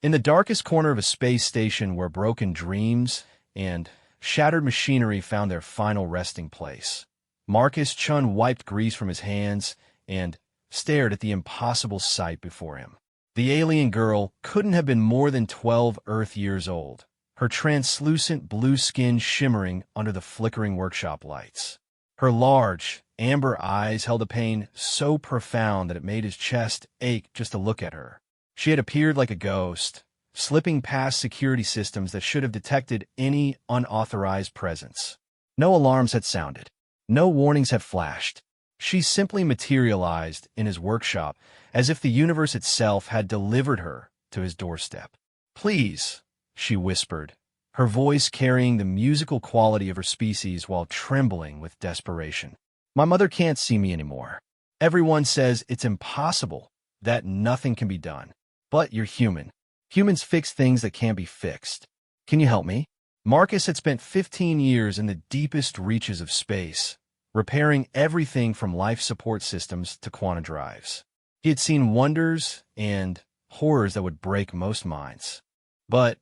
In the darkest corner of a space station where broken dreams and shattered machinery found their final resting place, Marcus Chun wiped grease from his hands and stared at the impossible sight before him. The alien girl couldn't have been more than 12 Earth years old, her translucent blue skin shimmering under the flickering workshop lights. Her large, amber eyes held a pain so profound that it made his chest ache just to look at her. She had appeared like a ghost, slipping past security systems that should have detected any unauthorized presence. No alarms had sounded. No warnings had flashed. She simply materialized in his workshop as if the universe itself had delivered her to his doorstep. "Please," she whispered, her voice carrying the musical quality of her species while trembling with desperation. "My mother can't see me anymore. Everyone says it's impossible, that nothing can be done. But you're human. Humans fix things that can't be fixed. Can you help me?" Marcus had spent 15 years in the deepest reaches of space, repairing everything from life support systems to quantum drives. He had seen wonders and horrors that would break most minds. But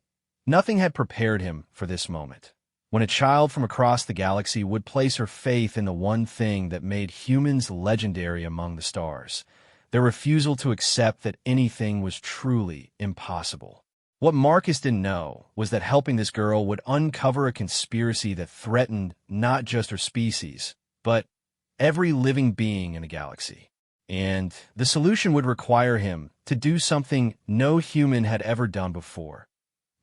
nothing had prepared him for this moment, when a child from across the galaxy would place her faith in the one thing that made humans legendary among the stars, their refusal to accept that anything was truly impossible. What Marcus didn't know was that helping this girl would uncover a conspiracy that threatened not just her species, but every living being in the galaxy. And the solution would require him to do something no human had ever done before: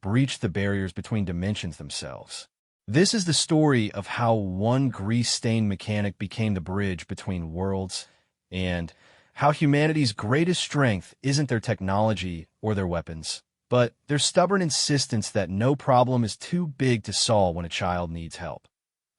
breach the barriers between dimensions themselves. This is the story of how one grease-stained mechanic became the bridge between worlds, and how humanity's greatest strength isn't their technology or their weapons, but their stubborn insistence that no problem is too big to solve when a child needs help.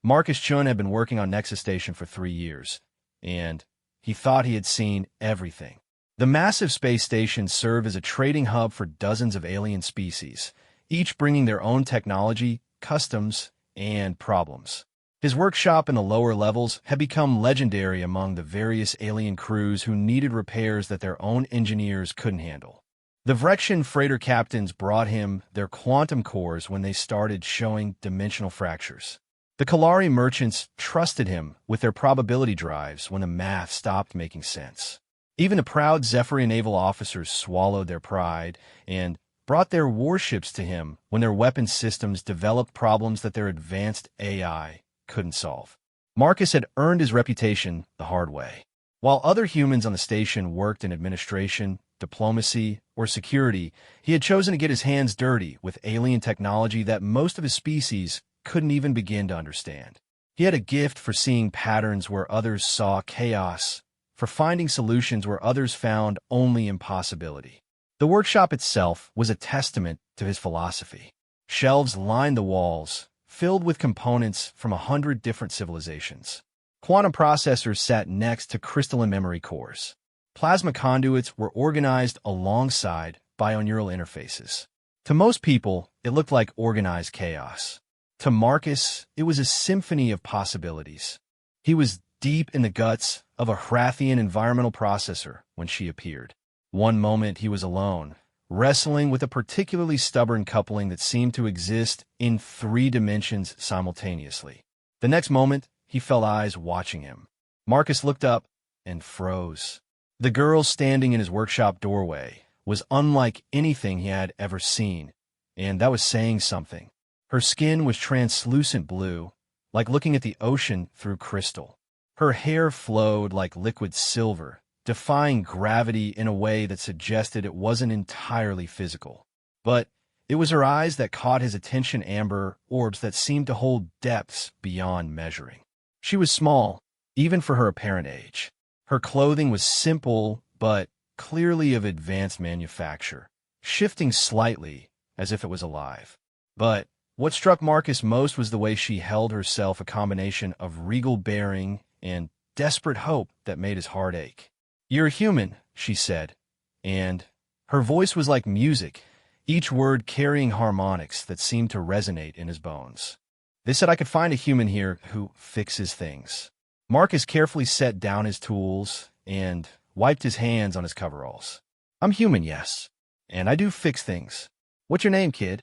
Marcus Chun had been working on Nexus Station for 3 years, and he thought he had seen everything. The massive space station served as a trading hub for dozens of alien species, each bringing their own technology, customs, and problems. His workshop in the lower levels had become legendary among the various alien crews who needed repairs that their own engineers couldn't handle. The Vrexian freighter captains brought him their quantum cores when they started showing dimensional fractures. The Kalari merchants trusted him with their probability drives when the math stopped making sense. Even the proud Zephyrian naval officers swallowed their pride and brought their warships to him when their weapon systems developed problems that their advanced AI couldn't solve. Marcus had earned his reputation the hard way. While other humans on the station worked in administration, diplomacy, or security, he had chosen to get his hands dirty with alien technology that most of his species couldn't even begin to understand. He had a gift for seeing patterns where others saw chaos, for finding solutions where others found only impossibility. The workshop itself was a testament to his philosophy. Shelves lined the walls, filled with components from 100 different civilizations. Quantum processors sat next to crystalline memory cores. Plasma conduits were organized alongside bioneural interfaces. To most people, it looked like organized chaos. To Marcus, it was a symphony of possibilities. He was deep in the guts of a Hrathian environmental processor when she appeared. One moment he was alone, wrestling with a particularly stubborn coupling that seemed to exist in 3 dimensions simultaneously. The next moment, he felt eyes watching him. Marcus looked up and froze. The girl standing in his workshop doorway was unlike anything he had ever seen, and that was saying something. Her skin was translucent blue, like looking at the ocean through crystal. Her hair flowed like liquid silver, defying gravity in a way that suggested it wasn't entirely physical. But it was her eyes that caught his attention, amber orbs that seemed to hold depths beyond measuring. She was small, even for her apparent age. Her clothing was simple, but clearly of advanced manufacture, shifting slightly as if it was alive. But what struck Marcus most was the way she held herself, a combination of regal bearing and desperate hope that made his heart ache. "You're human," she said, and her voice was like music, each word carrying harmonics that seemed to resonate in his bones. "They said I could find a human here who fixes things." Marcus carefully set down his tools and wiped his hands on his coveralls. "I'm human, yes. and I do fix things. What's your name, kid?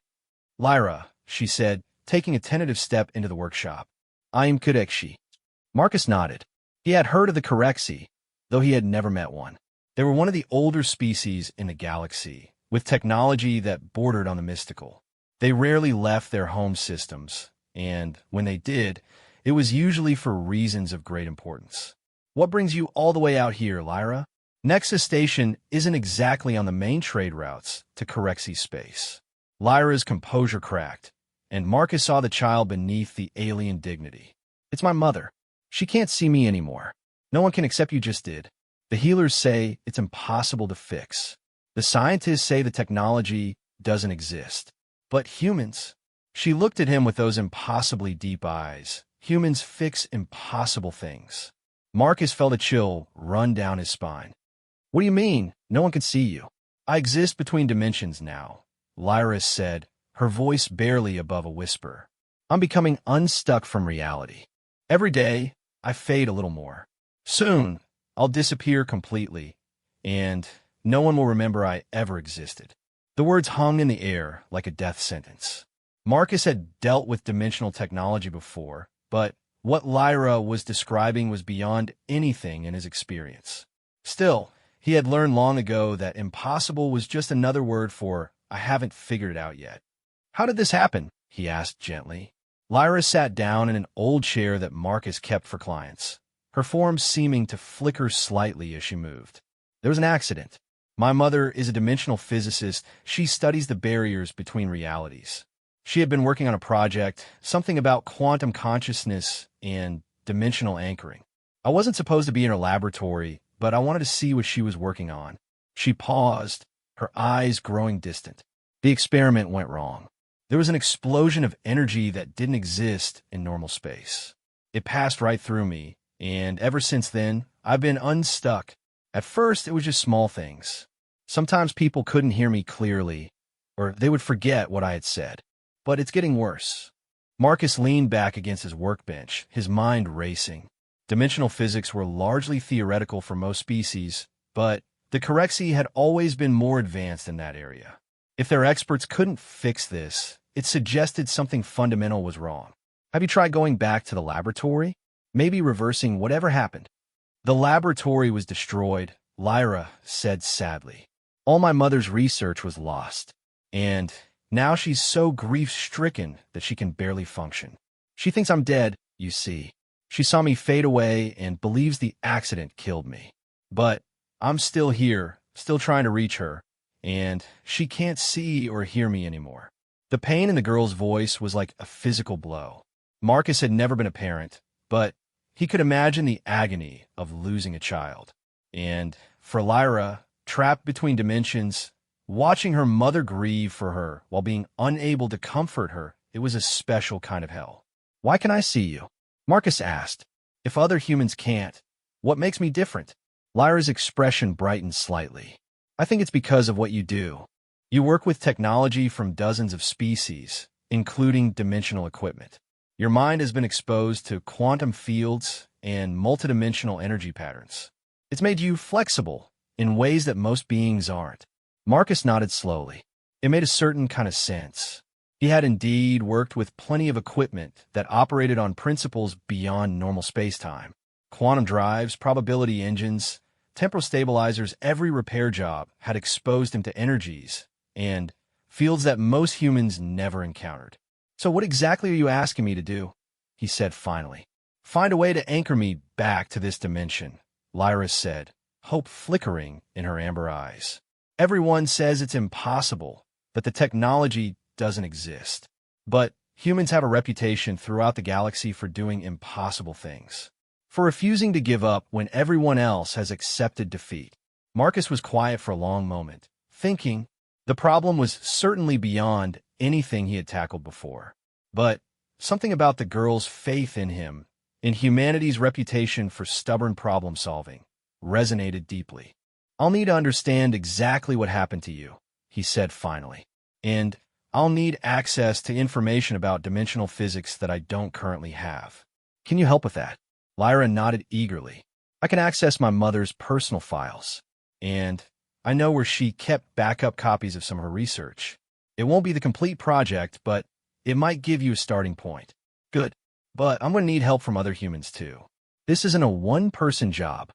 Lyra, she said, taking a tentative step into the workshop. I am Kurekshi. Marcus nodded. He had heard of the Kurekshi, though he had never met one. They were one of the older species in the galaxy, with technology that bordered on the mystical. They rarely left their home systems, and when they did, it was usually for reasons of great importance. What brings you all the way out here, Lyra? Nexus Station isn't exactly on the main trade routes to Corexi space. Lyra's composure cracked, and Marcus saw the child beneath the alien dignity. It's my mother. She can't see me anymore. No one can accept you just did. The healers say it's impossible to fix. The scientists say the technology doesn't exist. But humans... She looked at him with those impossibly deep eyes. Humans fix impossible things. Marcus felt a chill run down his spine. What do you mean? No one can see you. I exist between dimensions now, Lyra said, her voice barely above a whisper. I'm becoming unstuck from reality. Every day, I fade a little more. Soon, I'll disappear completely, and no one will remember I ever existed. The words hung in the air like a death sentence. Marcus had dealt with dimensional technology before, but what Lyra was describing was beyond anything in his experience. Still, he had learned long ago that impossible was just another word for, I haven't figured it out yet. How did this happen? He asked gently. Lyra sat down in an old chair that Marcus kept for clients, her form seeming to flicker slightly as she moved. There was an accident. My mother is a dimensional physicist. She studies the barriers between realities. She had been working on a project, something about quantum consciousness and dimensional anchoring. I wasn't supposed to be in her laboratory, but I wanted to see what she was working on. She paused, her eyes growing distant. The experiment went wrong. There was an explosion of energy that didn't exist in normal space. It passed right through me, and ever since then, I've been unstuck. At first, it was just small things. Sometimes people couldn't hear me clearly, or they would forget what I had said. But it's getting worse. Marcus leaned back against his workbench, his mind racing. Dimensional physics were largely theoretical for most species, but the Corexi had always been more advanced in that area. If their experts couldn't fix this, it suggested something fundamental was wrong. Have you tried going back to the laboratory? Maybe reversing whatever happened? The laboratory was destroyed, Lyra said sadly. All my mother's research was lost, and now she's so grief-stricken that she can barely function. She thinks I'm dead, you see. She saw me fade away and believes the accident killed me. But I'm still here, still trying to reach her, and she can't see or hear me anymore. The pain in the girl's voice was like a physical blow. Marcus had never been a parent, but he could imagine the agony of losing a child. And for Lyra, trapped between dimensions, watching her mother grieve for her while being unable to comfort her, it was a special kind of hell. Why can I see you? Marcus asked. If other humans can't, what makes me different? Lyra's expression brightened slightly. I think it's because of what you do. You work with technology from dozens of species, including dimensional equipment. Your mind has been exposed to quantum fields and multidimensional energy patterns. It's made you flexible in ways that most beings aren't. Marcus nodded slowly. It made a certain kind of sense. He had indeed worked with plenty of equipment that operated on principles beyond normal space-time. Quantum drives, probability engines, temporal stabilizers, every repair job had exposed him to energies and fields that most humans never encountered. So what exactly are you asking me to do? He said finally. Find a way to anchor me back to this dimension, Lyra said, hope flickering in her amber eyes. Everyone says it's impossible, that the technology doesn't exist. But humans have a reputation throughout the galaxy for doing impossible things, for refusing to give up when everyone else has accepted defeat. Marcus was quiet for a long moment, thinking. The problem was certainly beyond anything he had tackled before. But something about the girl's faith in him, in humanity's reputation for stubborn problem-solving, resonated deeply. I'll need to understand exactly what happened to you, he said finally. And I'll need access to information about dimensional physics that I don't currently have. Can you help with that? Lyra nodded eagerly. I can access my mother's personal files, and I know where she kept backup copies of some of her research. It won't be the complete project, but it might give you a starting point. Good. But I'm going to need help from other humans too. This isn't a one-person job.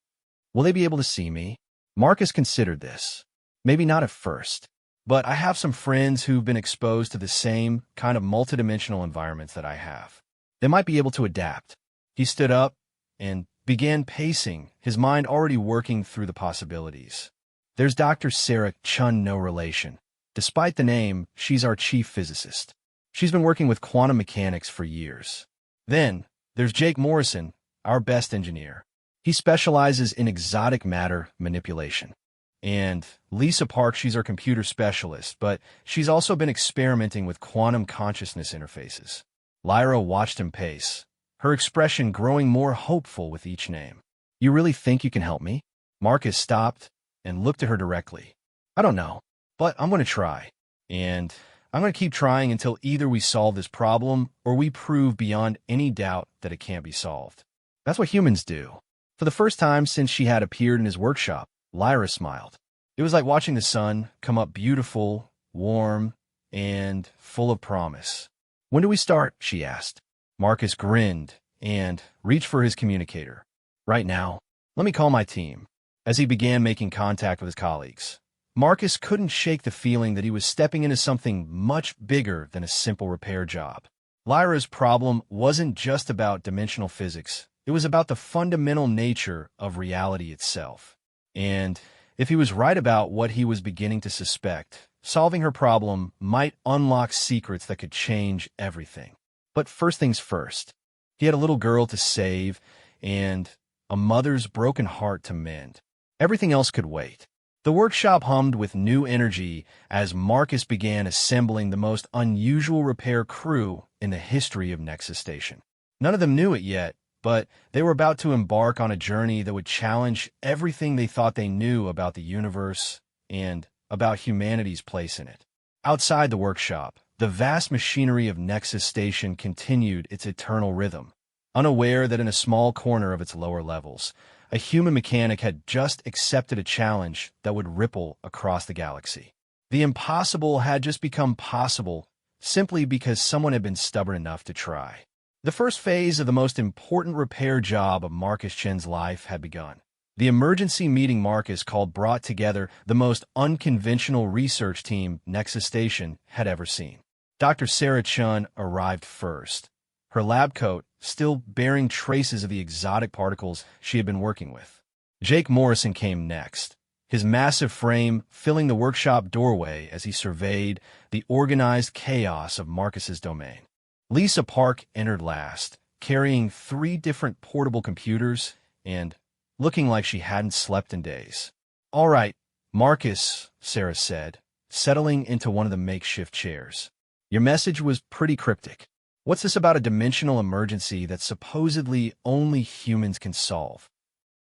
Will they be able to see me? Marcus considered this. Maybe not at first, but I have some friends who've been exposed to the same kind of multidimensional environments that I have. They might be able to adapt. He stood up and began pacing, his mind already working through the possibilities. There's Dr. Sarah Chun, no relation. Despite the name, she's our chief physicist. She's been working with quantum mechanics for years. Then, there's Jake Morrison, our best engineer. He specializes in exotic matter manipulation. And Lisa Park, she's our computer specialist, but she's also been experimenting with quantum consciousness interfaces. Lyra watched him pace, her expression growing more hopeful with each name. You really think you can help me? Marcus stopped and looked at her directly. I don't know, but I'm going to try. And I'm going to keep trying until either we solve this problem or we prove beyond any doubt that it can't be solved. That's what humans do. For the first time since she had appeared in his workshop, Lyra smiled. It was like watching the sun come up beautiful, warm, and full of promise. When do we start? She asked. Marcus grinned and reached for his communicator. Right now. Let me call my team. As he began making contact with his colleagues, Marcus couldn't shake the feeling that he was stepping into something much bigger than a simple repair job. Lyra's problem wasn't just about dimensional physics. It was about the fundamental nature of reality itself. And if he was right about what he was beginning to suspect, solving her problem might unlock secrets that could change everything. But first things first, he had a little girl to save and a mother's broken heart to mend. Everything else could wait. The workshop hummed with new energy as Marcus began assembling the most unusual repair crew in the history of Nexus Station. None of them knew it yet, but they were about to embark on a journey that would challenge everything they thought they knew about the universe and about humanity's place in it. Outside the workshop, the vast machinery of Nexus Station continued its eternal rhythm, unaware that in a small corner of its lower levels, a human mechanic had just accepted a challenge that would ripple across the galaxy. The impossible had just become possible simply because someone had been stubborn enough to try. The first phase of the most important repair job of Marcus Chen's life had begun. The emergency meeting Marcus called brought together the most unconventional research team Nexus Station had ever seen. Dr. Sarah Chun arrived first, her lab coat still bearing traces of the exotic particles she had been working with. Jake Morrison came next, his massive frame filling the workshop doorway as he surveyed the organized chaos of Marcus's domain. Lisa Park entered last, carrying 3 different portable computers and looking like she hadn't slept in days. All right, Marcus, Sarah said, settling into one of the makeshift chairs. Your message was pretty cryptic. What's this about a dimensional emergency that supposedly only humans can solve?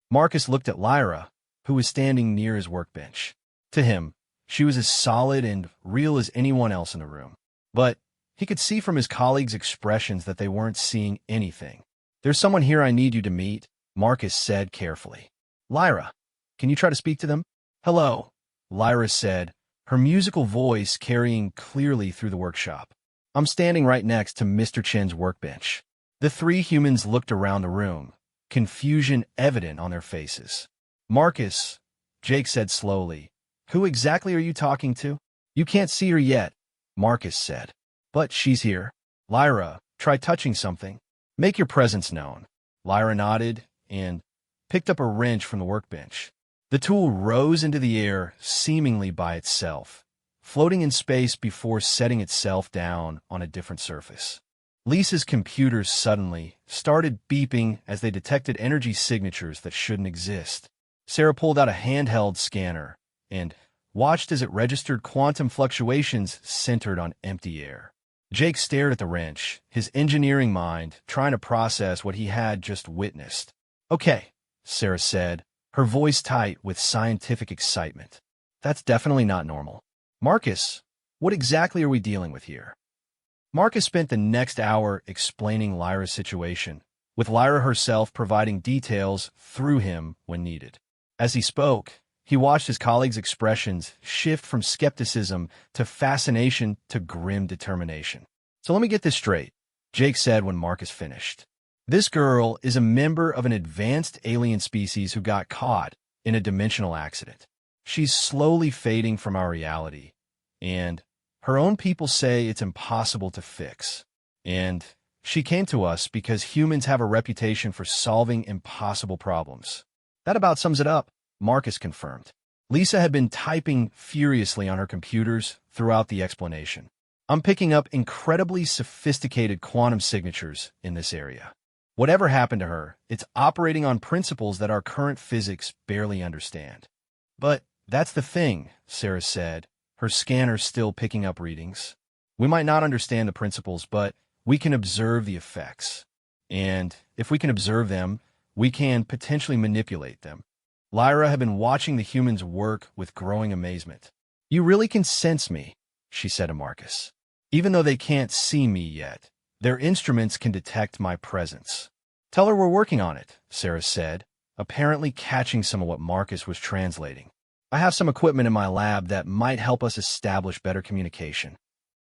Marcus looked at Lyra, who was standing near his workbench. To him, she was as solid and real as anyone else in the room. But he could see from his colleagues' expressions that they weren't seeing anything. There's someone here I need you to meet, Marcus said carefully. Lyra, can you try to speak to them? Hello, Lyra said, her musical voice carrying clearly through the workshop. I'm standing right next to Mr. Chen's workbench. The 3 humans looked around the room, confusion evident on their faces. Marcus, Jake said slowly, who exactly are you talking to? You can't see her yet, Marcus said. But she's here. Lyra, try touching something. Make your presence known. Lyra nodded and picked up a wrench from the workbench. The tool rose into the air seemingly by itself, floating in space before setting itself down on a different surface. Lisa's computers suddenly started beeping as they detected energy signatures that shouldn't exist. Sarah pulled out a handheld scanner and watched as it registered quantum fluctuations centered on empty air. Jake stared at the wrench, his engineering mind trying to process what he had just witnessed. Okay, Sarah said, her voice tight with scientific excitement. That's definitely not normal. Marcus, what exactly are we dealing with here? Marcus spent the next hour explaining Lyra's situation, with Lyra herself providing details through him when needed. As he spoke, He watched his colleagues' expressions shift from skepticism to fascination to grim determination. "So let me get this straight," Jake said when Marcus finished. "This girl is a member of an advanced alien species who got caught in a dimensional accident. She's slowly fading from our reality, and her own people say it's impossible to fix. And she came to us because humans have a reputation for solving impossible problems." "That about sums it up," Marcus confirmed. Lisa had been typing furiously on her computers throughout the explanation. "I'm picking up incredibly sophisticated quantum signatures in this area. Whatever happened to her, it's operating on principles that our current physics barely understand." "But that's the thing," Sarah said, her scanner still picking up readings. "We might not understand the principles, but we can observe the effects. And if we can observe them, we can potentially manipulate them." Lyra had been watching the humans work with growing amazement. "You really can sense me," she said to Marcus. "Even though they can't see me yet, their instruments can detect my presence." "Tell her we're working on it," Sarah said, apparently catching some of what Marcus was translating. "I have some equipment in my lab that might help us establish better communication."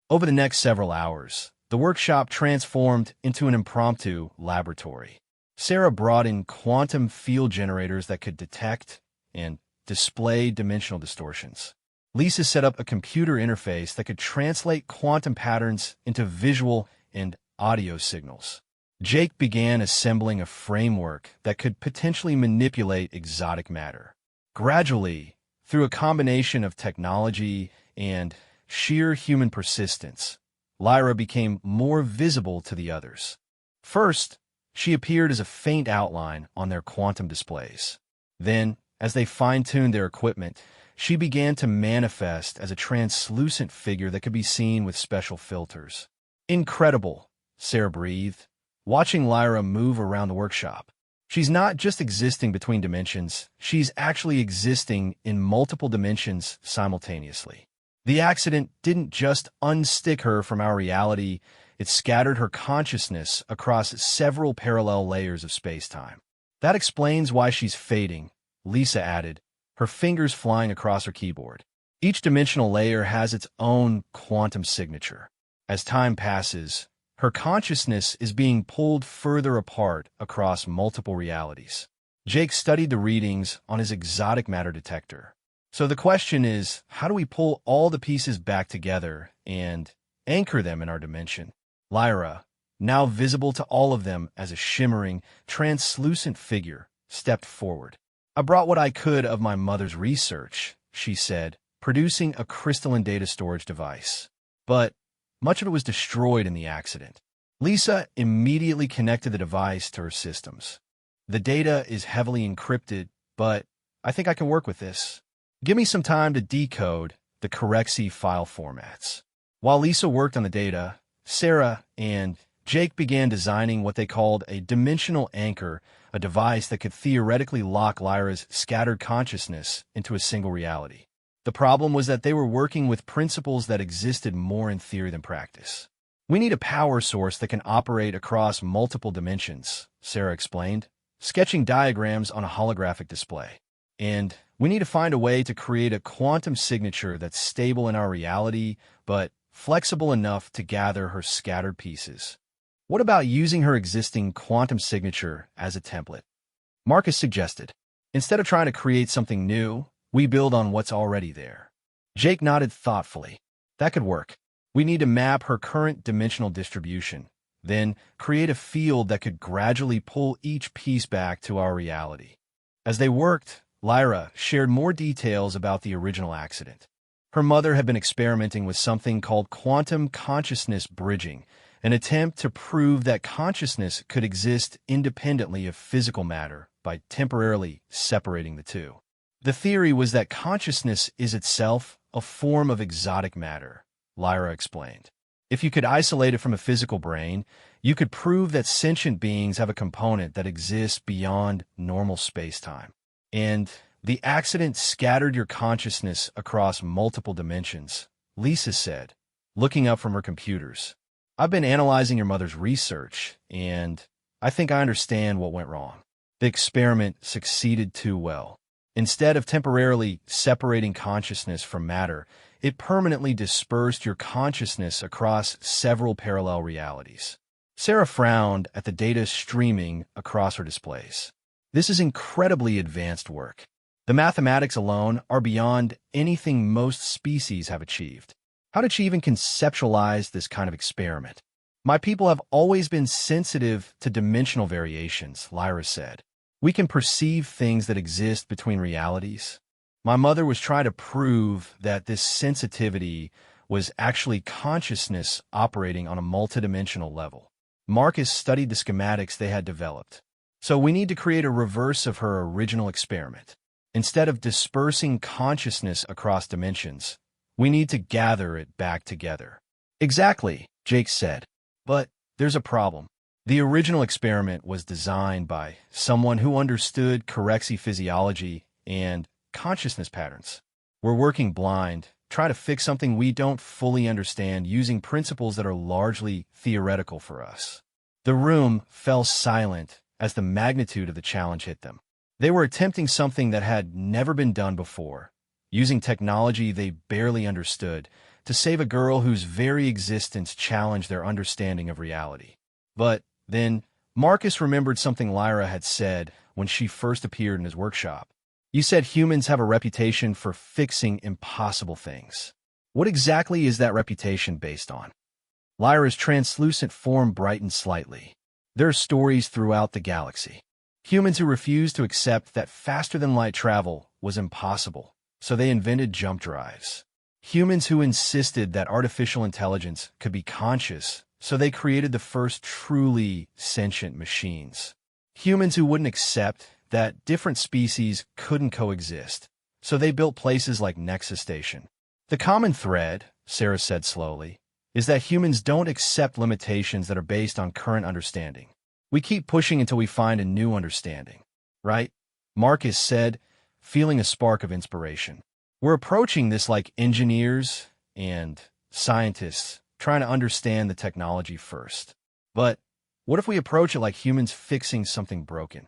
Over the next several hours, the workshop transformed into an impromptu laboratory. Sarah brought in quantum field generators that could detect and display dimensional distortions. Lisa set up a computer interface that could translate quantum patterns into visual and audio signals. Jake began assembling a framework that could potentially manipulate exotic matter. Gradually, through a combination of technology and sheer human persistence, Lyra became more visible to the others. First, she appeared as a faint outline on their quantum displays. Then, as they fine-tuned their equipment, she began to manifest as a translucent figure that could be seen with special filters. "Incredible," Sarah breathed, watching Lyra move around the workshop. "She's not just existing between dimensions, she's actually existing in multiple dimensions simultaneously. The accident didn't just unstick her from our reality, it scattered her consciousness across several parallel layers of space-time. That explains why she's fading," Lisa added, her fingers flying across her keyboard. "Each dimensional layer has its own quantum signature. As time passes, her consciousness is being pulled further apart across multiple realities." Jake studied the readings on his exotic matter detector. "So the question is, how do we pull all the pieces back together and anchor them in our dimension?" Lyra, now visible to all of them as a shimmering, translucent figure, stepped forward. "I brought what I could of my mother's research," she said, producing a crystalline data storage device. "But much of it was destroyed in the accident." Lisa immediately connected the device to her systems. "The data is heavily encrypted, but I think I can work with this. Give me some time to decode the correct C file formats." While Lisa worked on the data, Sarah and Jake began designing what they called a dimensional anchor, a device that could theoretically lock Lyra's scattered consciousness into a single reality. The problem was that they were working with principles that existed more in theory than practice. "We need a power source that can operate across multiple dimensions," Sarah explained, sketching diagrams on a holographic display. "And we need to find a way to create a quantum signature that's stable in our reality, but flexible enough to gather her scattered pieces." "What about using her existing quantum signature as a template?" Marcus suggested. "Instead of trying to create something new, we build on what's already there." Jake nodded thoughtfully. "That could work. We need to map her current dimensional distribution, then create a field that could gradually pull each piece back to our reality." As they worked, Lyra shared more details about the original accident. Her mother had been experimenting with something called quantum consciousness bridging, an attempt to prove that consciousness could exist independently of physical matter by temporarily separating the two. The theory was that consciousness is itself a form of exotic matter, Lyra explained. If you could isolate it from a physical brain, you could prove that sentient beings have a component that exists beyond normal space-time. And the accident scattered your consciousness across multiple dimensions, Lisa said, looking up from her computers. "I've been analyzing your mother's research, and I think I understand what went wrong. The experiment succeeded too well. Instead of temporarily separating consciousness from matter, it permanently dispersed your consciousness across several parallel realities. Sarah frowned at the data streaming across her displays. This is incredibly advanced work. The mathematics alone are beyond anything most species have achieved. How did she even conceptualize this kind of experiment? My people have always been sensitive to dimensional variations, Lyra said. We can perceive things that exist between realities. My mother was trying to prove that this sensitivity was actually consciousness operating on a multidimensional level. Marcus studied the schematics they had developed. So we need to create a reverse of her original experiment. Instead of dispersing consciousness across dimensions, we need to gather it back together. Exactly, Jake said. But there's a problem. The original experiment was designed by someone who understood Corexi physiology and consciousness patterns. We're working blind, trying to fix something we don't fully understand using principles that are largely theoretical for us. The room fell silent as the magnitude of the challenge hit them. They were attempting something that had never been done before, using technology they barely understood to save a girl whose very existence challenged their understanding of reality. But then Marcus remembered something Lyra had said when she first appeared in his workshop. You said humans have a reputation for fixing impossible things. What exactly is that reputation based on? Lyra's translucent form brightened slightly. There are stories throughout the galaxy. Humans who refused to accept that faster-than-light travel was impossible, so they invented jump drives. Humans who insisted that artificial intelligence could be conscious, so they created the first truly sentient machines. Humans who wouldn't accept that different species couldn't coexist, so they built places like Nexus Station. The common thread, Sarah said slowly, is that humans don't accept limitations that are based on current understanding. We keep pushing until we find a new understanding, right? Marcus said, feeling a spark of inspiration. We're approaching this like engineers and scientists trying to understand the technology first. But what if we approach it like humans fixing something broken?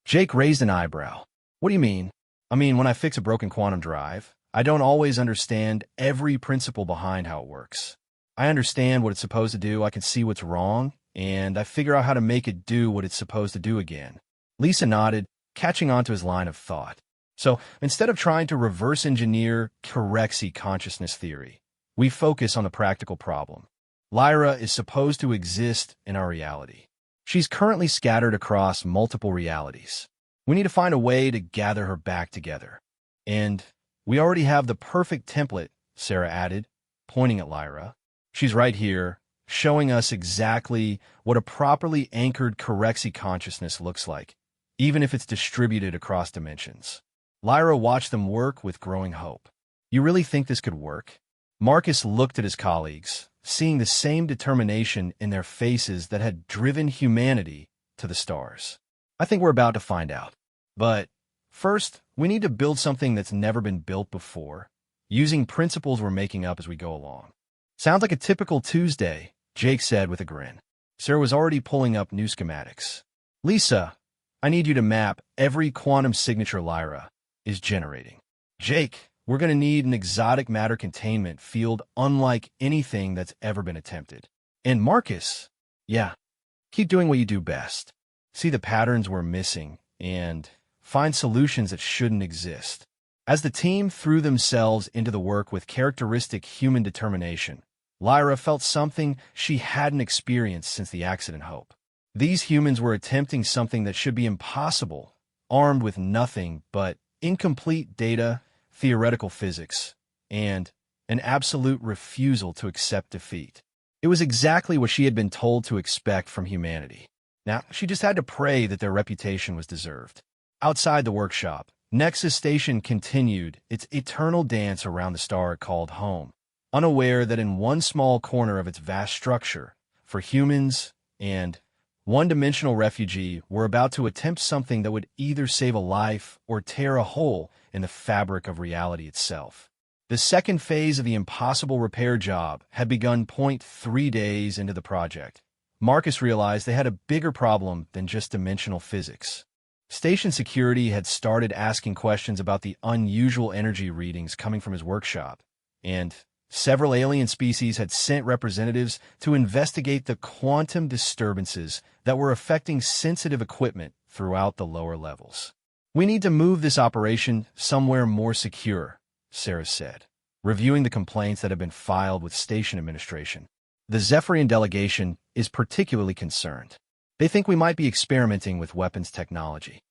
Jake raised an eyebrow. What do you mean? I mean, when I fix a broken quantum drive, I don't always understand every principle behind how it works. I understand what it's supposed to do, I can see what's wrong, and I figure out how to make it do what it's supposed to do again. Lisa nodded, catching on to his line of thought. So, instead of trying to reverse engineer Corexi consciousness theory, we focus on the practical problem. Lyra is supposed to exist in our reality. She's currently scattered across multiple realities. We need to find a way to gather her back together. And we already have the perfect template, Sarah added, pointing at Lyra. She's right here, showing us exactly what a properly anchored Corexi consciousness looks like, even if it's distributed across dimensions. Lyra watched them work with growing hope. You really think this could work? Marcus looked at his colleagues, seeing the same determination in their faces that had driven humanity to the stars. I think we're about to find out. But first, we need to build something that's never been built before, using principles we're making up as we go along. Sounds like a typical Tuesday, Jake said with a grin. Sarah was already pulling up new schematics. Lisa, I need you to map every quantum signature Lyra is generating. Jake, we're going to need an exotic matter containment field unlike anything that's ever been attempted. And Marcus, yeah, keep doing what you do best. See the patterns we're missing and find solutions that shouldn't exist. As the team threw themselves into the work with characteristic human determination, Lyra felt something she hadn't experienced since the accident Hope. These humans were attempting something that should be impossible, armed with nothing but incomplete data, theoretical physics, and an absolute refusal to accept defeat. It was exactly what she had been told to expect from humanity. Now, she just had to pray that their reputation was deserved. Outside the workshop, Nexus Station continued its eternal dance around the star it called home, unaware that in one small corner of its vast structure, for humans and one-dimensional refugee were about to attempt something that would either save a life or tear a hole in the fabric of reality itself. The second phase of the impossible repair job had begun 0.3 days into the project. Marcus realized they had a bigger problem than just dimensional physics. Station security had started asking questions about the unusual energy readings coming from his workshop, and several alien species had sent representatives to investigate the quantum disturbances that were affecting sensitive equipment throughout the lower levels. "We need to move this operation somewhere more secure," Sarah said, reviewing the complaints that had been filed with station administration. "The Zephyrian delegation is particularly concerned. They think we might be experimenting with weapons technology."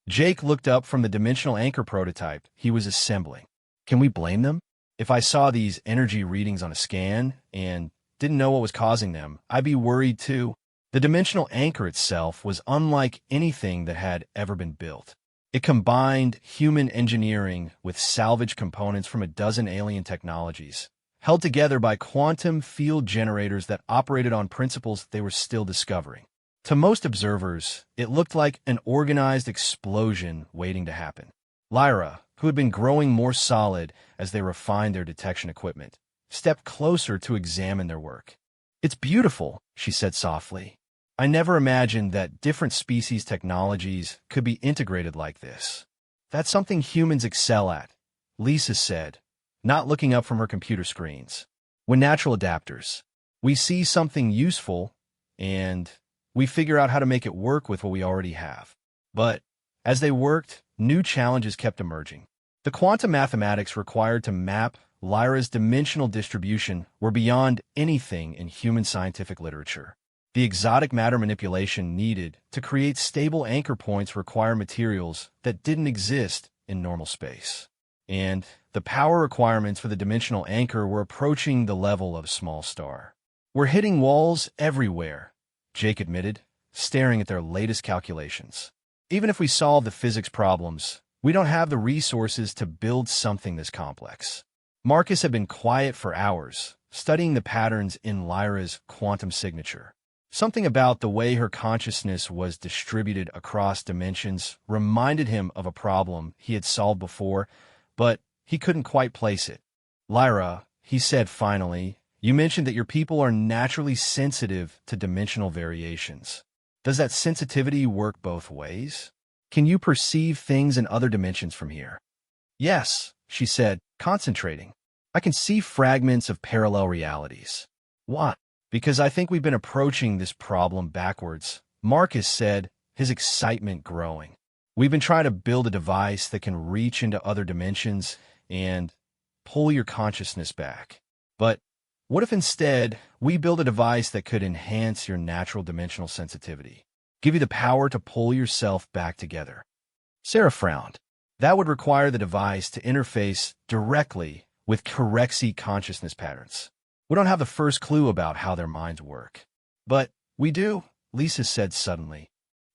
Jake looked up from the dimensional anchor prototype he was assembling. "Can we blame them? If I saw these energy readings on a scan and didn't know what was causing them, I'd be worried too." The dimensional anchor itself was unlike anything that had ever been built. It combined human engineering with salvage components from a dozen alien technologies, held together by quantum field generators that operated on principles they were still discovering. To most observers, it looked like an organized explosion waiting to happen. Lyra, who had been growing more solid as they refined their detection equipment, stepped closer to examine their work. "It's beautiful," she said softly. "I never imagined that different species technologies could be integrated like this." "That's something humans excel at," Lisa said, not looking up from her computer screens. "We're natural adapters. We see something useful, and we figure out how to make it work with what we already have." But as they worked, new challenges kept emerging. The quantum mathematics required to map Lyra's dimensional distribution were beyond anything in human scientific literature. The exotic matter manipulation needed to create stable anchor points require materials that didn't exist in normal space. And the power requirements for the dimensional anchor were approaching the level of a small star. "We're hitting walls everywhere," Jake admitted, staring at their latest calculations. "Even if we solve the physics problems, we don't have the resources to build something this complex." Marcus had been quiet for hours, studying the patterns in Lyra's quantum signature. Something about the way her consciousness was distributed across dimensions reminded him of a problem he had solved before, but he couldn't quite place it. "Lyra," he said finally, "you mentioned that your people are naturally sensitive to dimensional variations. Does that sensitivity work both ways? Can you perceive things in other dimensions from here?" "Yes," she said, concentrating. "I can see fragments of parallel realities." "What?" "Because I think we've been approaching this problem backwards," Marcus said, his excitement growing. "We've been trying to build a device that can reach into other dimensions and pull your consciousness back. But what if instead we build a device that could enhance your natural dimensional sensitivity, give you the power to pull yourself back together?" Sarah frowned. "That would require the device to interface directly with Corexi consciousness patterns. We don't have the first clue about how their minds work." "But we do," Lisa said suddenly.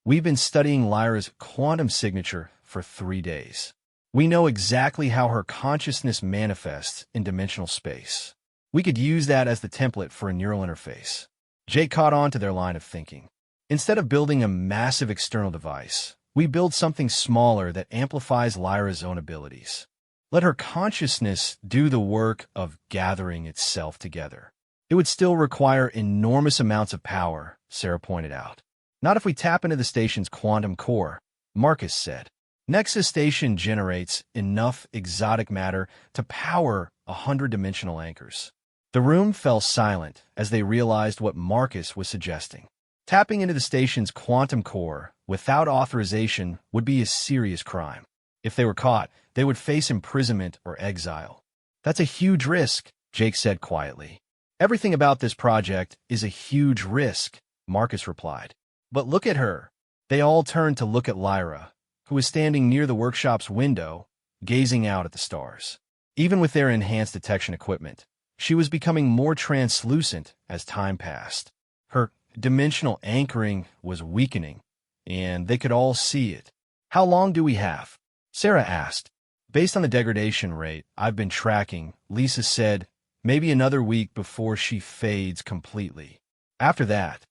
"We've been studying Lyra's quantum signature for 3 days. We know exactly how her consciousness manifests in dimensional space. We could use that as the template for a neural interface." Jake caught on to their line of thinking. "Instead of building a massive external device, we build something smaller that amplifies Lyra's own abilities. Let her consciousness do the work of gathering itself together." "It would still require enormous amounts of power," Sarah pointed out. "Not if we tap into the station's quantum core," Marcus said. "Nexus Station generates enough exotic matter to power 100-dimensional anchors." The room fell silent as they realized what Marcus was suggesting. Tapping into the station's quantum core without authorization would be a serious crime. If they were caught, they would face imprisonment or exile. "That's a huge risk," Jake said quietly. "Everything about this project is a huge risk," Marcus replied. "But look at her." They all turned to look at Lyra, who was standing near the workshop's window, gazing out at the stars. Even with their enhanced detection equipment, she was becoming more translucent as time passed. Her dimensional anchoring was weakening, and they could all see it. "How long do we have?" Sarah asked. "Based on the degradation rate I've been tracking," Lisa said, "maybe another week before she fades completely. After that,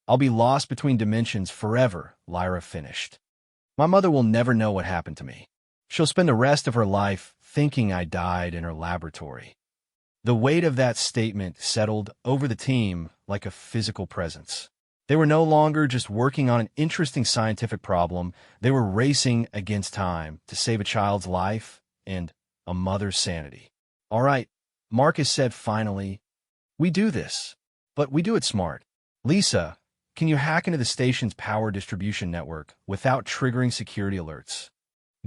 I'll be lost between dimensions forever," Lyra finished. "My mother will never know what happened to me. She'll spend the rest of her life thinking I died in her laboratory." The weight of that statement settled over the team like a physical presence. They were no longer just working on an interesting scientific problem. They were racing against time to save a child's life and a mother's sanity. All right, Marcus said finally, we do this, but we do it smart. Lisa, can you hack into the station's power distribution network without triggering security alerts?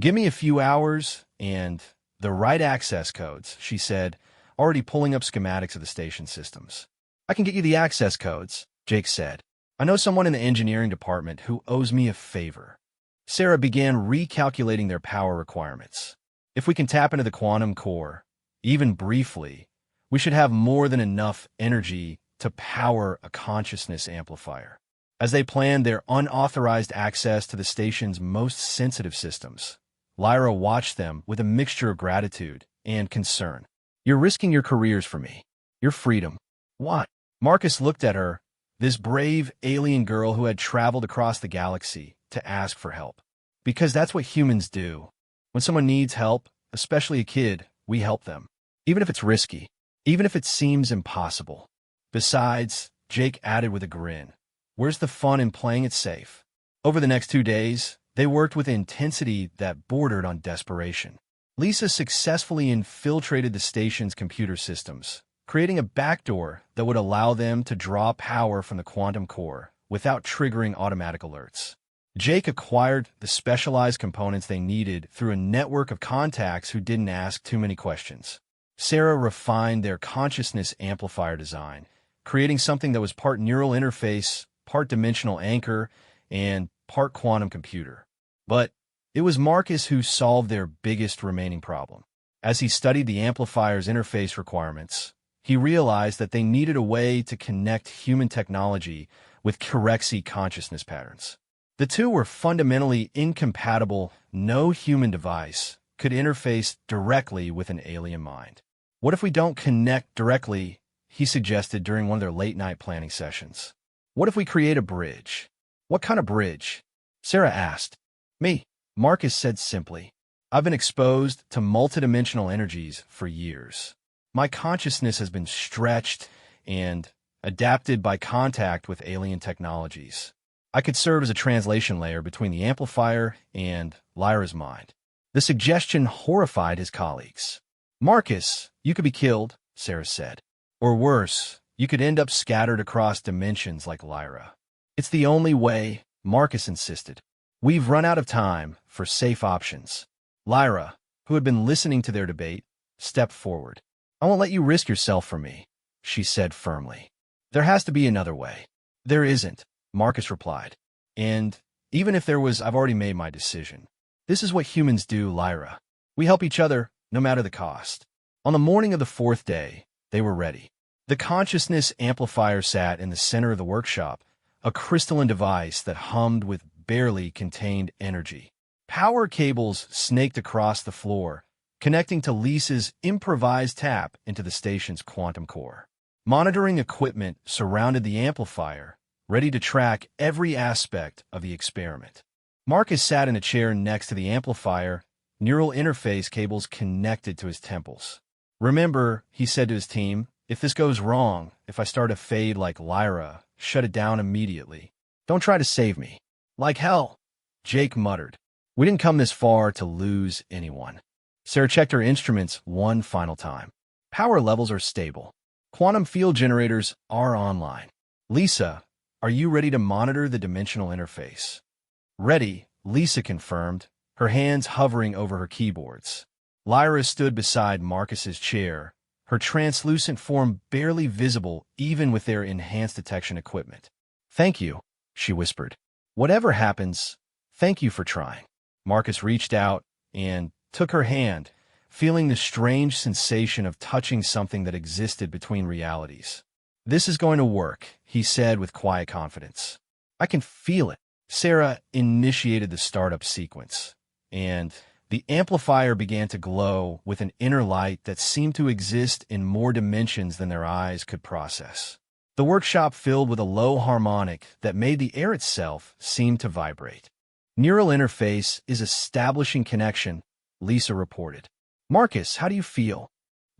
Give me a few hours and the right access codes, she said, already pulling up schematics of the station systems. I can get you the access codes, Jake said. I know someone in the engineering department who owes me a favor. Sarah began recalculating their power requirements. If we can tap into the quantum core, even briefly, we should have more than enough energy to power a consciousness amplifier. As they planned their unauthorized access to the station's most sensitive systems, Lyra watched them with a mixture of gratitude and concern. You're risking your careers for me. Your freedom. What? Marcus looked at her, this brave alien girl who had traveled across the galaxy to ask for help. Because that's what humans do. When someone needs help, especially a kid, we help them. Even if it's risky. Even if it seems impossible. Besides, Jake added with a grin, where's the fun in playing it safe? Over the next 2 days, they worked with intensity that bordered on desperation. Lisa successfully infiltrated the station's computer systems, creating a backdoor that would allow them to draw power from the quantum core without triggering automatic alerts. Jake acquired the specialized components they needed through a network of contacts who didn't ask too many questions. Sarah refined their consciousness amplifier design, creating something that was part neural interface, part dimensional anchor, and part quantum computer. But it was Marcus who solved their biggest remaining problem. As he studied the amplifier's interface requirements, he realized that they needed a way to connect human technology with Corexi consciousness patterns. The two were fundamentally incompatible. No human device could interface directly with an alien mind. What if we don't connect directly, he suggested during one of their late-night planning sessions. What if we create a bridge? What kind of bridge? Sarah asked. Me, Marcus said simply. I've been exposed to multidimensional energies for years. My consciousness has been stretched and adapted by contact with alien technologies. I could serve as a translation layer between the amplifier and Lyra's mind. The suggestion horrified his colleagues. Marcus, you could be killed, Sarah said. Or worse, you could end up scattered across dimensions like Lyra. It's the only way, Marcus insisted. We've run out of time for safe options. Lyra, who had been listening to their debate, stepped forward. I won't let you risk yourself for me, she said firmly. There has to be another way. There isn't, Marcus replied. And even if there was, I've already made my decision. This is what humans do, Lyra. We help each other, no matter the cost. On the morning of the 4th day, they were ready. The consciousness amplifier sat in the center of the workshop, a crystalline device that hummed with barely contained energy. Power cables snaked across the floor, connecting to Lisa's improvised tap into the station's quantum core. Monitoring equipment surrounded the amplifier, ready to track every aspect of the experiment. Marcus sat in a chair next to the amplifier, neural interface cables connected to his temples. Remember, he said to his team, if this goes wrong, if I start to fade like Lyra, shut it down immediately. Don't try to save me. Like hell, Jake muttered. We didn't come this far to lose anyone. Sarah checked her instruments one final time. Power levels are stable. Quantum field generators are online. Lisa, are you ready to monitor the dimensional interface? Ready, Lisa confirmed, her hands hovering over her keyboards. Lyra stood beside Marcus's chair, her translucent form barely visible even with their enhanced detection equipment. Thank you, she whispered. Whatever happens, thank you for trying. Marcus reached out and took her hand, feeling the strange sensation of touching something that existed between realities. This is going to work, he said with quiet confidence. I can feel it. Sarah initiated the startup sequence, and the amplifier began to glow with an inner light that seemed to exist in more dimensions than their eyes could process. The workshop filled with a low harmonic that made the air itself seem to vibrate. Neural interface is establishing connection, Lisa reported. Marcus, how do you feel?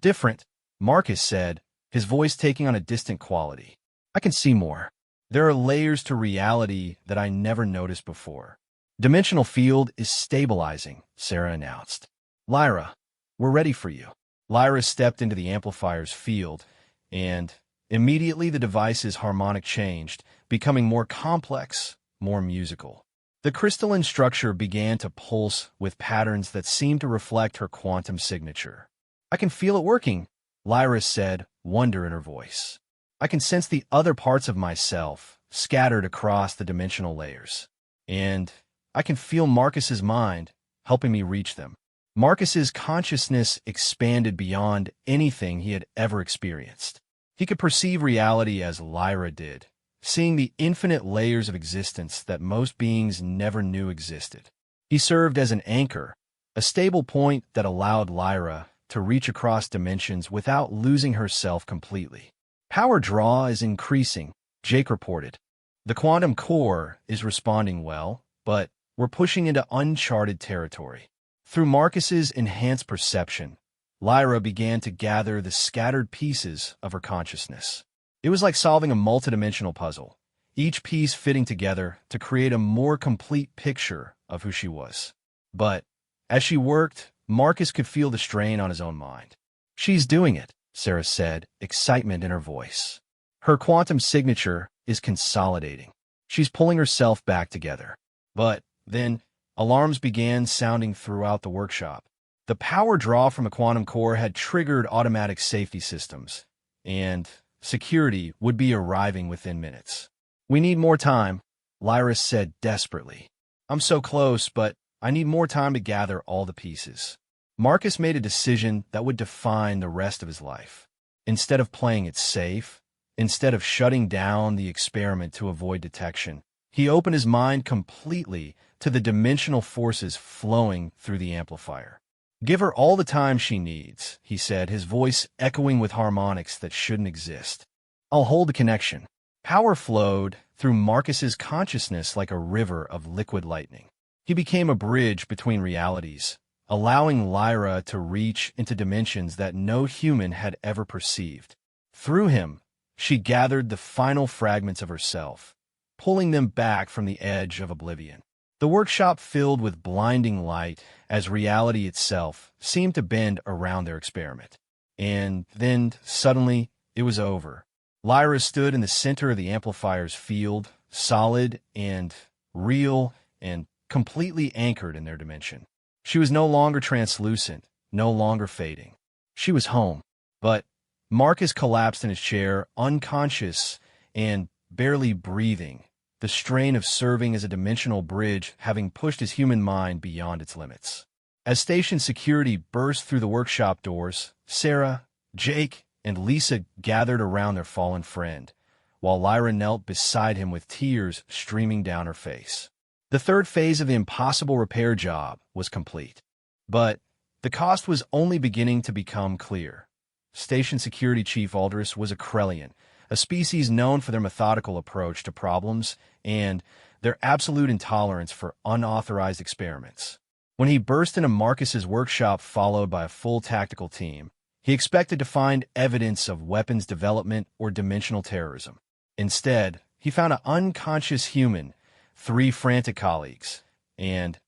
Different, Marcus said, his voice taking on a distant quality. I can see more. There are layers to reality that I never noticed before. Dimensional field is stabilizing, Sarah announced. Lyra, we're ready for you. Lyra stepped into the amplifier's field, and immediately the device's harmonic changed, becoming more complex, more musical. The crystalline structure began to pulse with patterns that seemed to reflect her quantum signature. I can feel it working, Lyra said, wonder in her voice. I can sense the other parts of myself scattered across the dimensional layers. And I can feel Marcus's mind helping me reach them. Marcus's consciousness expanded beyond anything he had ever experienced. He could perceive reality as Lyra did, seeing the infinite layers of existence that most beings never knew existed. He served as an anchor, a stable point that allowed Lyra to reach across dimensions without losing herself completely. Power draw is increasing, Jake reported. The quantum core is responding well, but we're pushing into uncharted territory. Through Marcus's enhanced perception, Lyra began to gather the scattered pieces of her consciousness. It was like solving a multidimensional puzzle, each piece fitting together to create a more complete picture of who she was. But as she worked, Marcus could feel the strain on his own mind. She's doing it, Sarah said, excitement in her voice. Her quantum signature is consolidating. She's pulling herself back together. But then, alarms began sounding throughout the workshop. The power draw from the quantum core had triggered automatic safety systems, and security would be arriving within minutes. We need more time, Lyra said desperately. I'm so close, but I need more time to gather all the pieces. Marcus made a decision that would define the rest of his life. Instead of playing it safe, instead of shutting down the experiment to avoid detection, he opened his mind completely to the dimensional forces flowing through the amplifier. Give her all the time she needs, he said, his voice echoing with harmonics that shouldn't exist. I'll hold the connection. Power flowed through Marcus's consciousness like a river of liquid lightning. He became a bridge between realities, allowing Lyra to reach into dimensions that no human had ever perceived. Through him, she gathered the final fragments of herself, pulling them back from the edge of oblivion. The workshop filled with blinding light as reality itself seemed to bend around their experiment. And then, suddenly, it was over. Lyra stood in the center of the amplifier's field, solid and real and completely anchored in their dimension. She was no longer translucent, no longer fading. She was home. But Marcus collapsed in his chair, unconscious and barely breathing, the strain of serving as a dimensional bridge having pushed his human mind beyond its limits. As station security burst through the workshop doors, Sarah, Jake, and Lisa gathered around their fallen friend, while Lyra knelt beside him with tears streaming down her face. The third phase of the impossible repair job was complete. But the cost was only beginning to become clear. Station Security Chief Aldous was a Krellian, a species known for their methodical approach to problems and their absolute intolerance for unauthorized experiments. When he burst into Marcus's workshop followed by a full tactical team, he expected to find evidence of weapons development or dimensional terrorism. Instead, he found an unconscious human, 3 frantic colleagues, and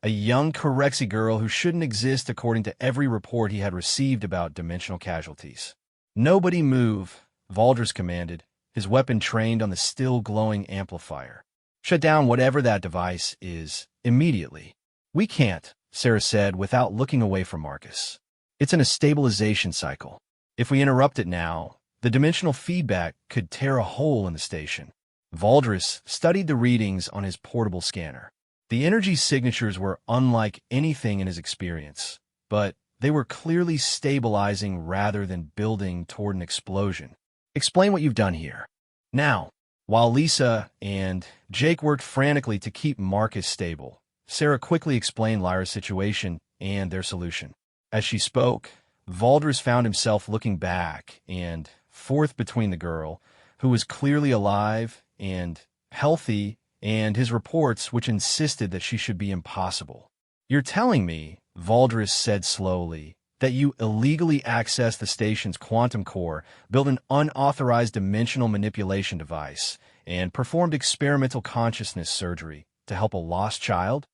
a young Corexi girl who shouldn't exist according to every report he had received about dimensional casualties. Nobody move, Valdris commanded, his weapon trained on the still glowing amplifier. Shut down whatever that device is, immediately. We can't, Sarah said without looking away from Marcus. It's in a stabilization cycle. If we interrupt it now, the dimensional feedback could tear a hole in the station. Valdris studied the readings on his portable scanner. The energy signatures were unlike anything in his experience, but they were clearly stabilizing rather than building toward an explosion. Explain what you've done here. Now, while Lisa and Jake worked frantically to keep Marcus stable, Sarah quickly explained Lyra's situation and their solution. As she spoke, Valdris found himself looking back and forth between the girl, who was clearly alive and healthy, and his reports, which insisted that she should be impossible. You're telling me, Valdris said slowly, that you illegally accessed the station's quantum core, built an unauthorized dimensional manipulation device, and performed experimental consciousness surgery to help a lost child?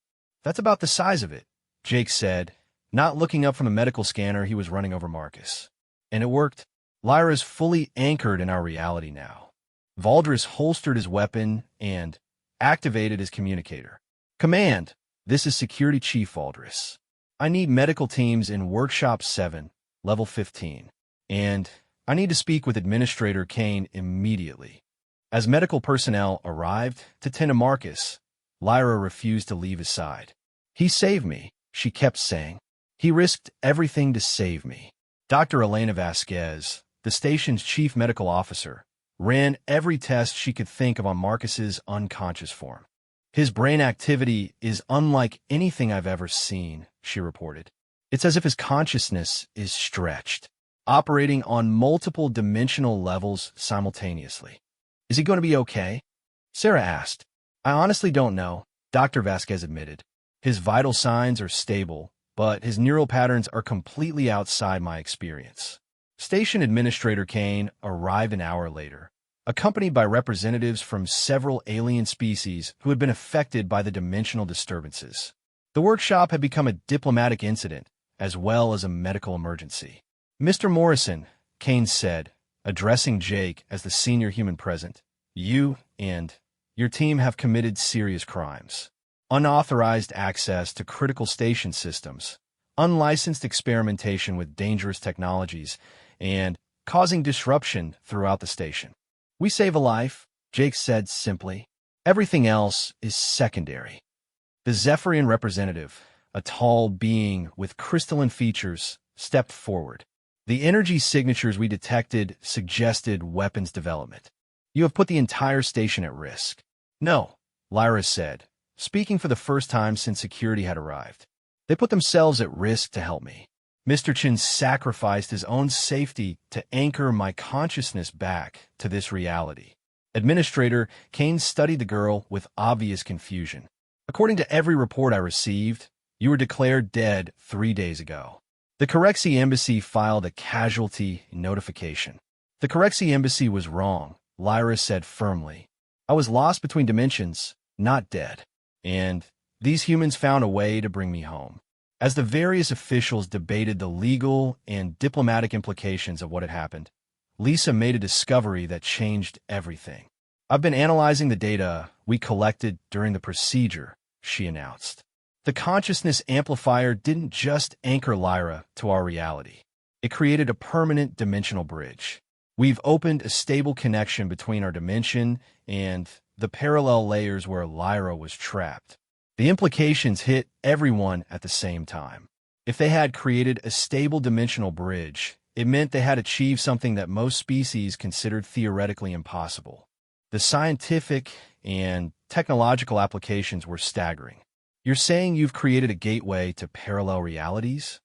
That's about the size of it, Jake said, not looking up from the medical scanner he was running over Marcus. And it worked. Lyra's fully anchored in our reality now. Valdris holstered his weapon and activated his communicator. Command, this is Security Chief Valdris. I need medical teams in Workshop 7, Level 15. And I need to speak with Administrator Kane immediately. As medical personnel arrived to tend to Marcus, Lyra refused to leave his side. He saved me, she kept saying. He risked everything to save me. Dr. Elena Vasquez, the station's chief medical officer, ran every test she could think of on Marcus's unconscious form. His brain activity is unlike anything I've ever seen, she reported. It's as if his consciousness is stretched, operating on multiple dimensional levels simultaneously. Is he going to be okay? Sarah asked. I honestly don't know, Dr. Vasquez admitted. His vital signs are stable, but his neural patterns are completely outside my experience. Station Administrator Kane arrived an hour later, accompanied by representatives from several alien species who had been affected by the dimensional disturbances. The workshop had become a diplomatic incident, as well as a medical emergency. Mr. Morrison, Kane said, addressing Jake as the senior human present, you and your team have committed serious crimes. Unauthorized access to critical station systems, unlicensed experimentation with dangerous technologies, and causing disruption throughout the station. We save a life, Jake said simply. Everything else is secondary. The Zephyrian representative, a tall being with crystalline features, stepped forward. The energy signatures we detected suggested weapons development. You have put the entire station at risk. No, Lyra said, speaking for the first time since security had arrived. They put themselves at risk to help me. Mr. Chin sacrificed his own safety to anchor my consciousness back to this reality. Administrator Kane studied the girl with obvious confusion. According to every report I received, you were declared dead 3 days ago. The Corexi Embassy filed a casualty notification. The Corexi Embassy was wrong, Lyra said firmly. I was lost between dimensions, not dead. And these humans found a way to bring me home. As the various officials debated the legal and diplomatic implications of what had happened, Lisa made a discovery that changed everything. I've been analyzing the data we collected during the procedure, she announced. The consciousness amplifier didn't just anchor Lyra to our reality. It created a permanent dimensional bridge. We've opened a stable connection between our dimension and the parallel layers where Lyra was trapped. The implications hit everyone at the same time. If they had created a stable dimensional bridge, it meant they had achieved something that most species considered theoretically impossible. The scientific and technological applications were staggering. You're saying you've created a gateway to parallel realities?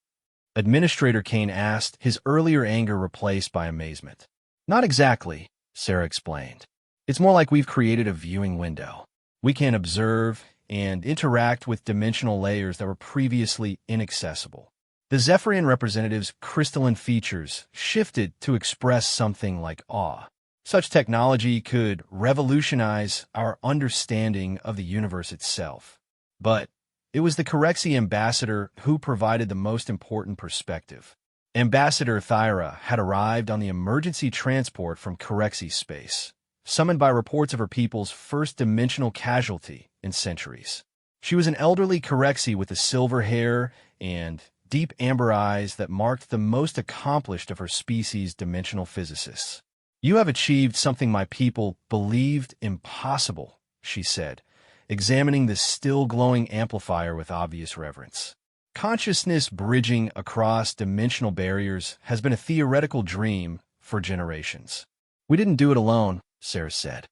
Administrator Kane asked, his earlier anger replaced by amazement. Not exactly, Sarah explained. It's more like we've created a viewing window. We can observe and interact with dimensional layers that were previously inaccessible. The Zephyrian representative's crystalline features shifted to express something like awe. Such technology could revolutionize our understanding of the universe itself. But it was the Corexi ambassador who provided the most important perspective. Ambassador Thyra had arrived on the emergency transport from Corexi space, summoned by reports of her people's first dimensional casualty in centuries. She was an elderly Corexi with the silver hair and deep amber eyes that marked the most accomplished of her species' dimensional physicists. You have achieved something my people believed impossible, she said, examining the still glowing amplifier with obvious reverence. Consciousness bridging across dimensional barriers has been a theoretical dream for generations. We didn't do it alone, Sarah said.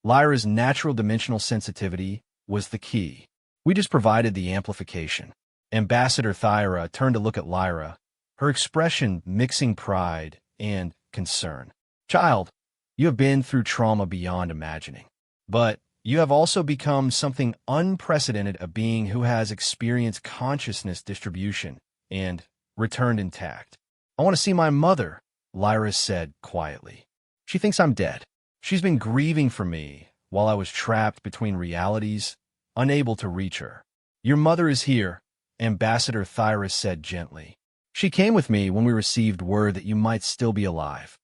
Lyra's natural dimensional sensitivity was the key. We just provided the amplification. Ambassador Thyra turned to look at Lyra, her expression mixing pride and concern. Child, you have been through trauma beyond imagining. But you have also become something unprecedented, a being who has experienced consciousness distribution and returned intact. I want to see my mother, Lyra said quietly. She thinks I'm dead. She's been grieving for me while I was trapped between realities, unable to reach her. "Your mother is here," Ambassador Thyrus said gently. "She came with me when we received word that you might still be alive."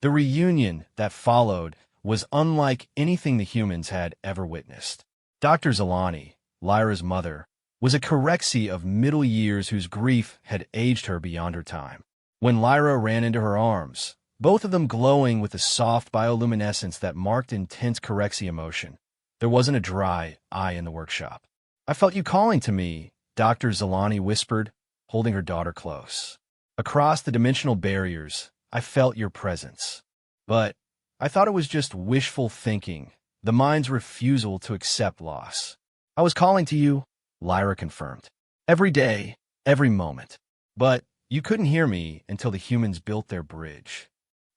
The reunion that followed was unlike anything the humans had ever witnessed. Dr. Zalani, Lyra's mother, was a Corexi of middle years whose grief had aged her beyond her time. When Lyra ran into her arms, both of them glowing with a soft bioluminescence that marked intense Corexi emotion, there wasn't a dry eye in the workshop. "I felt you calling to me," Dr. Zalani whispered, holding her daughter close. "Across the dimensional barriers, I felt your presence. But I thought it was just wishful thinking, the mind's refusal to accept loss." "I was calling to you," Lyra confirmed. "Every day, every moment. But you couldn't hear me until the humans built their bridge."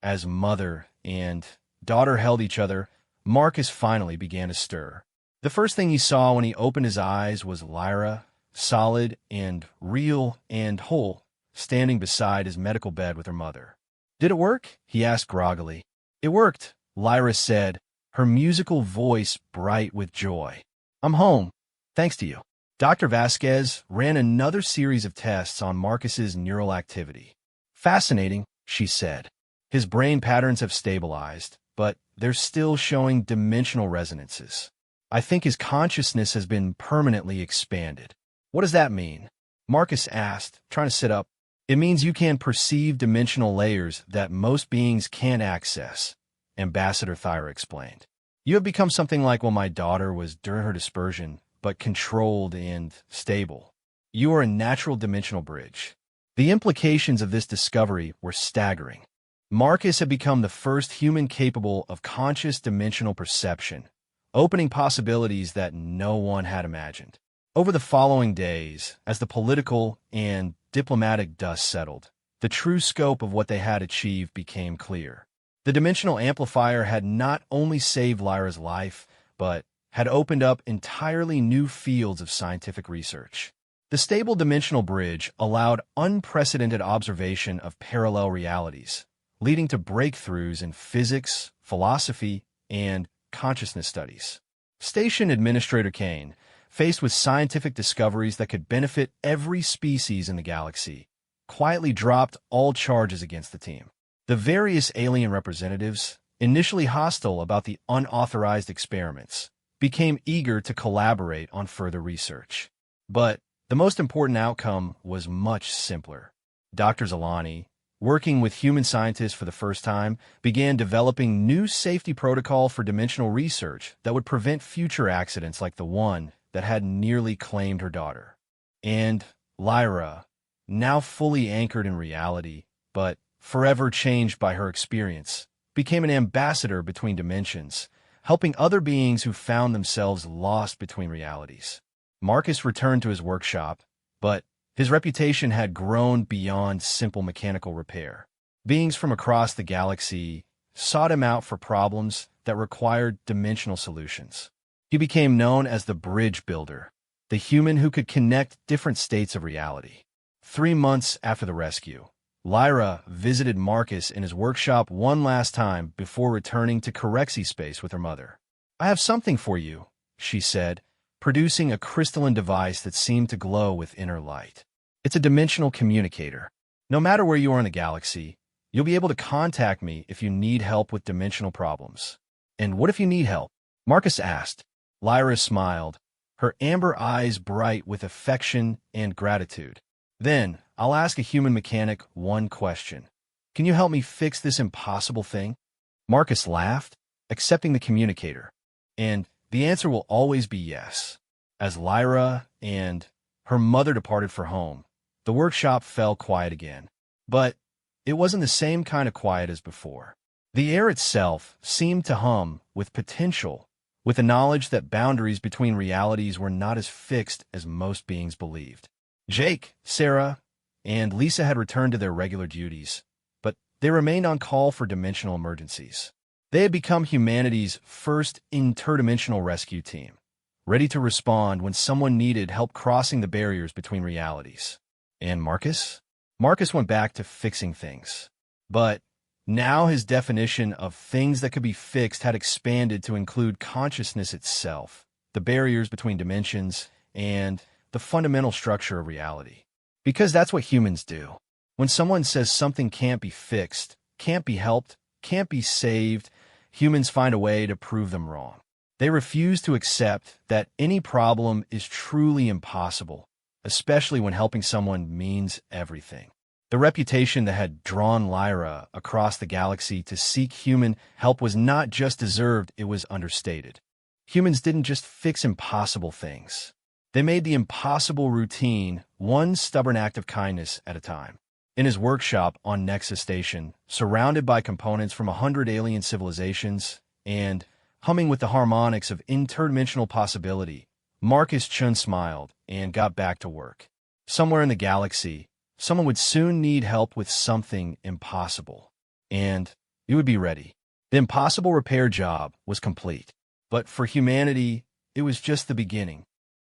As mother and daughter held each other, Marcus finally began to stir. The first thing he saw when he opened his eyes was Lyra, solid and real and whole, standing beside his medical bed with her mother. "Did it work?" he asked groggily. "It worked," Lyra said, her musical voice bright with joy. "I'm home, thanks to you." Dr. Vasquez ran another series of tests on Marcus's neural activity. "Fascinating," she said. "His brain patterns have stabilized, but they're still showing dimensional resonances. I think his consciousness has been permanently expanded." "What does that mean?" Marcus asked, trying to sit up. "It means you can perceive dimensional layers that most beings can't access," Ambassador Thyra explained. "You have become something like what my daughter was during her dispersion, but controlled and stable. You are a natural dimensional bridge." The implications of this discovery were staggering. Marcus had become the first human capable of conscious dimensional perception, opening possibilities that no one had imagined. Over the following days, as the political and diplomatic dust settled, the true scope of what they had achieved became clear. The dimensional amplifier had not only saved Lyra's life, but had opened up entirely new fields of scientific research. The stable dimensional bridge allowed unprecedented observation of parallel realities, leading to breakthroughs in physics, philosophy, and consciousness studies. Station Administrator Kane, faced with scientific discoveries that could benefit every species in the galaxy, quietly dropped all charges against the team. The various alien representatives, initially hostile about the unauthorized experiments, became eager to collaborate on further research. But the most important outcome was much simpler. Dr. Zalani, working with human scientists for the first time, began developing new safety protocol for dimensional research that would prevent future accidents like the one that had nearly claimed her daughter. And Lyra, now fully anchored in reality, but forever changed by her experience, became an ambassador between dimensions, helping other beings who found themselves lost between realities. Marcus returned to his workshop, but his reputation had grown beyond simple mechanical repair. Beings from across the galaxy sought him out for problems that required dimensional solutions. He became known as the Bridge Builder, the human who could connect different states of reality. 3 months after the rescue, Lyra visited Marcus in his workshop one last time before returning to Corexi space with her mother. "I have something for you," she said, producing a crystalline device that seemed to glow with inner light. "It's a dimensional communicator. No matter where you are in the galaxy, you'll be able to contact me if you need help with dimensional problems." "And what if you need help?" Marcus asked. Lyra smiled, her amber eyes bright with affection and gratitude. "Then, I'll ask a human mechanic one question. Can you help me fix this impossible thing?" Marcus laughed, accepting the communicator. "And the answer will always be yes." As Lyra and her mother departed for home, the workshop fell quiet again. But it wasn't the same kind of quiet as before. The air itself seemed to hum with potential, with the knowledge that boundaries between realities were not as fixed as most beings believed. Jake, Sarah, and Lisa had returned to their regular duties, but they remained on call for dimensional emergencies. They had become humanity's first interdimensional rescue team, ready to respond when someone needed help crossing the barriers between realities. And Marcus? Marcus went back to fixing things. But Now his definition of things that could be fixed had expanded to include consciousness itself, the barriers between dimensions, and the fundamental structure of reality. Because that's what humans do. When someone says something can't be fixed, can't be helped, can't be saved, humans find a way to prove them wrong. They refuse to accept that any problem is truly impossible, especially when helping someone means everything. The reputation that had drawn Lyra across the galaxy to seek human help was not just deserved, it was understated. Humans didn't just fix impossible things. They made the impossible routine, one stubborn act of kindness at a time. In his workshop on Nexus Station, surrounded by components from 100 alien civilizations, and humming with the harmonics of interdimensional possibility, Marcus Chun smiled and got back to work. Somewhere in the galaxy, someone would soon need help with something impossible, and it would be ready. The impossible repair job was complete. But for humanity, it was just the beginning.